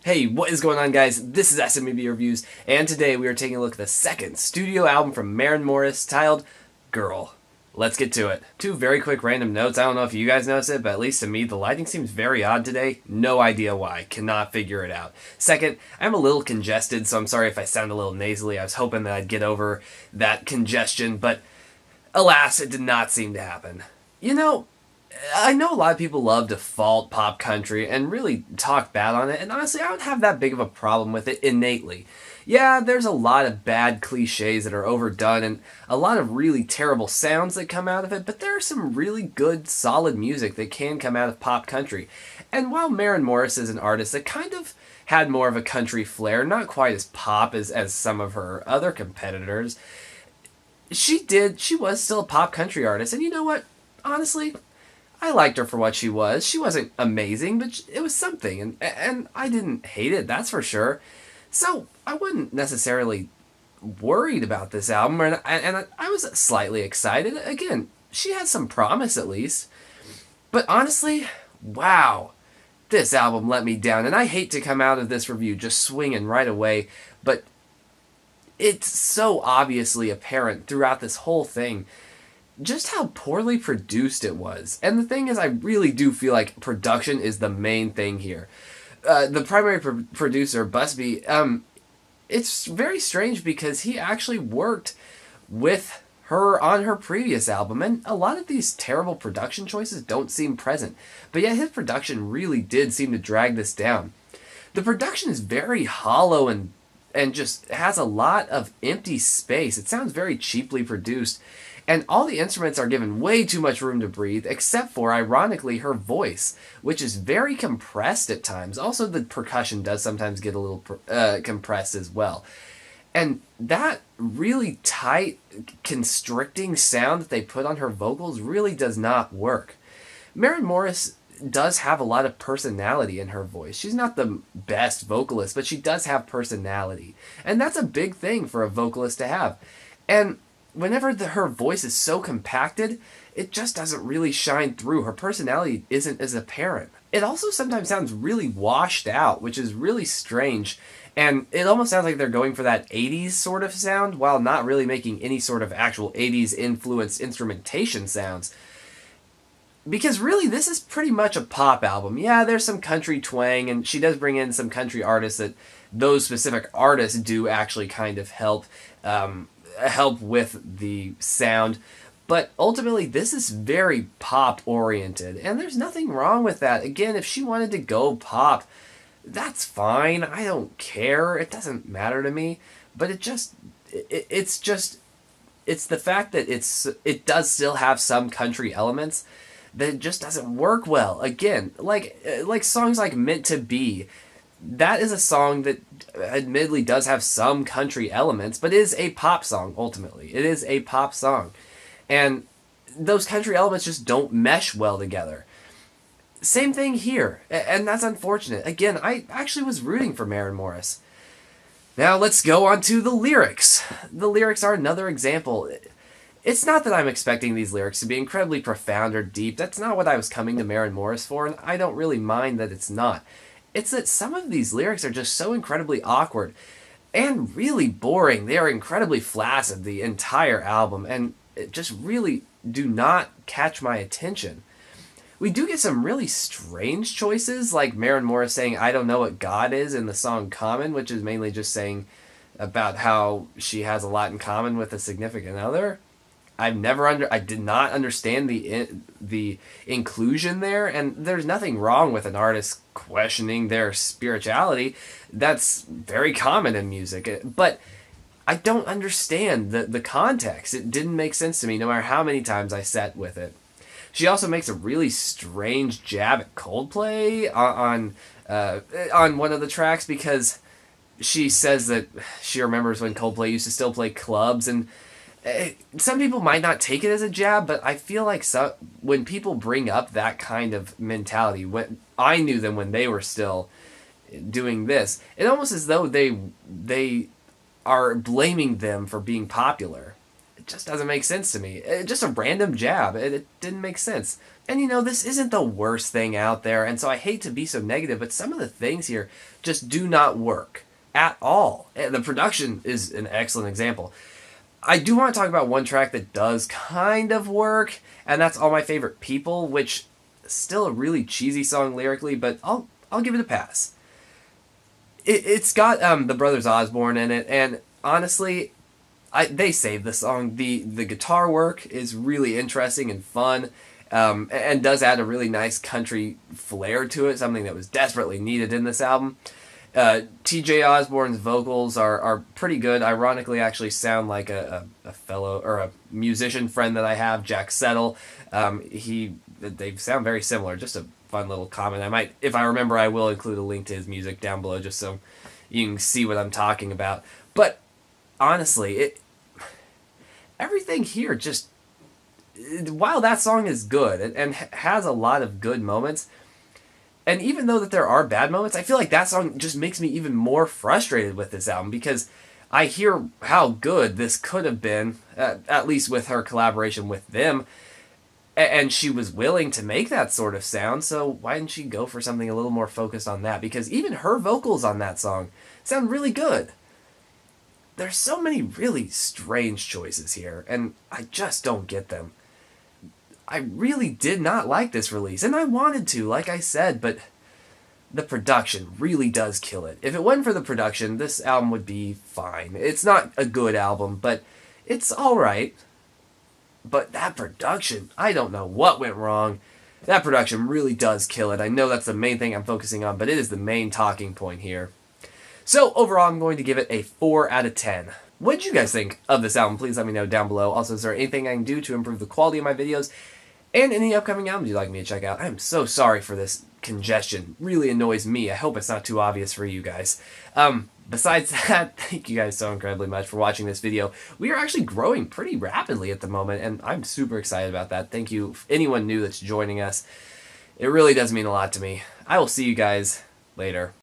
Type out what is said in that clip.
Hey, what is going on, guys? This is SMB Reviews, and today we are taking a look at the second studio album from Maren titled Girl. Let's get to it. Two very quick random notes. I don't know if you guys noticed it, but at least to me, the lighting seems very odd today. No idea why. Cannot figure it out. Second, I'm a little congested, so I'm sorry if I sound a little nasally. I was hoping that I'd get over that congestion, but alas, it did not seem to happen. You know, I know a lot of people love to fault pop country and really talk bad on it, and honestly, I don't have that big of a problem with it innately. Yeah, there's a lot of bad cliches that are overdone and a lot of really terrible sounds that come out of it, but there's some really good, solid music that can come out of pop country. And while Maren Morris is an artist that kind of had more of a country flair, not quite as pop as some of her other competitors, she was still a pop country artist, and you know what? Honestly, I liked her for what she was. She wasn't amazing, but it was something, and I didn't hate it, that's for sure. So I wasn't necessarily worried about this album, and I was slightly excited. Again, she had some promise at least. But honestly, wow, this album let me down, and I hate to come out of this review just swinging right away, but it's so obviously apparent throughout this whole thing just how poorly produced it was. And the thing is, I really do feel like production is the main thing here. The primary producer, Busby, it's very strange because he actually worked with her on her previous album, and a lot of these terrible production choices don't seem present. But yet his production really did seem to drag this down. The production is very hollow and just has a lot of empty space. It sounds very cheaply produced. And all the instruments are given way too much room to breathe, except for, ironically, her voice, which is very compressed at times. Also, the percussion does sometimes get a little compressed as well. And that really tight, constricting sound that they put on her vocals really does not work. Maren Morris does have a lot of personality in her voice. She's not the best vocalist, but she does have personality. And that's a big thing for a vocalist to have. And whenever her voice is so compacted, it just doesn't really shine through. Her personality isn't as apparent. It also sometimes sounds really washed out, which is really strange. And it almost sounds like they're going for that 80s sort of sound, while not really making any sort of actual 80s influenced instrumentation sounds. Because really, this is pretty much a pop album. Yeah, there's some country twang, and she does bring in some country artists that those specific artists do actually kind of help with the sound, but ultimately this is very pop oriented, and there's nothing wrong with that. Again, if she wanted to go pop, that's fine. I don't care. It doesn't matter to me. But it's the fact that it does still have some country elements that it just doesn't work well. Again, like songs like Meant to Be. That is a song that admittedly does have some country elements, but is a pop song, ultimately. It is a pop song. And those country elements just don't mesh well together. Same thing here, and that's unfortunate. Again, I actually was rooting for Maren Morris. Now let's go on to the lyrics. The lyrics are another example. It's not that I'm expecting these lyrics to be incredibly profound or deep. That's not what I was coming to Maren Morris for, and I don't really mind that it's not. It's that some of these lyrics are just so incredibly awkward and really boring. They are incredibly flaccid, the entire album, and it just really do not catch my attention. We do get some really strange choices, like Maren Morris saying, "I don't know what God is" in the song Common, which is mainly just saying about how she has a lot in common with a significant other. I did not understand the inclusion there, and there's nothing wrong with an artist questioning their spirituality. That's very common in music, but I don't understand the context. It didn't make sense to me, no matter how many times I sat with it. She also makes a really strange jab at Coldplay on one of the tracks, because she says that she remembers when Coldplay used to still play clubs, and some people might not take it as a jab, but I feel like when people bring up that kind of mentality, when I knew them when they were still doing this, it almost as though they are blaming them for being popular. just doesn't make sense to me. Just a random jab. It didn't make sense. And this isn't the worst thing out there, and so I hate to be so negative, but some of the things here just do not work at all. And the production is an excellent example. I do want to talk about one track that does kind of work, and that's All My Favorite People, which is still a really cheesy song lyrically, but I'll give it a pass. It's got the Brothers Osborne in it, and honestly, they saved the song. The guitar work is really interesting and fun, and does add a really nice country flair to it, something that was desperately needed in this album. T.J. Osborne's vocals are pretty good. Ironically, actually sound like a fellow or a musician friend that I have, Jack Settle. They sound very similar. Just a fun little comment. I might, if I remember, I will include a link to his music down below just so you can see what I'm talking about. But honestly, everything here just, while that song is good and has a lot of good moments, and even though that there are bad moments, I feel like that song just makes me even more frustrated with this album because I hear how good this could have been, at least with her collaboration with them, and she was willing to make that sort of sound, so why didn't she go for something a little more focused on that? Because even her vocals on that song sound really good. There's so many really strange choices here, and I just don't get them. I really did not like this release, and I wanted to, like I said, but the production really does kill it. If it wasn't for the production, this album would be fine. It's not a good album, but it's alright. But that production, I don't know what went wrong. That production really does kill it. I know that's the main thing I'm focusing on, but it is the main talking point here. So overall, I'm going to give it a 4 out of 10. What did you guys think of this album? Please let me know down below. Also, is there anything I can do to improve the quality of my videos? And any upcoming albums you'd like me to check out? I'm so sorry for this congestion. Really annoys me. I hope it's not too obvious for you guys. Besides that, thank you guys so incredibly much for watching this video. We are actually growing pretty rapidly at the moment, and I'm super excited about that. Thank you, anyone new that's joining us. It really does mean a lot to me. I will see you guys later.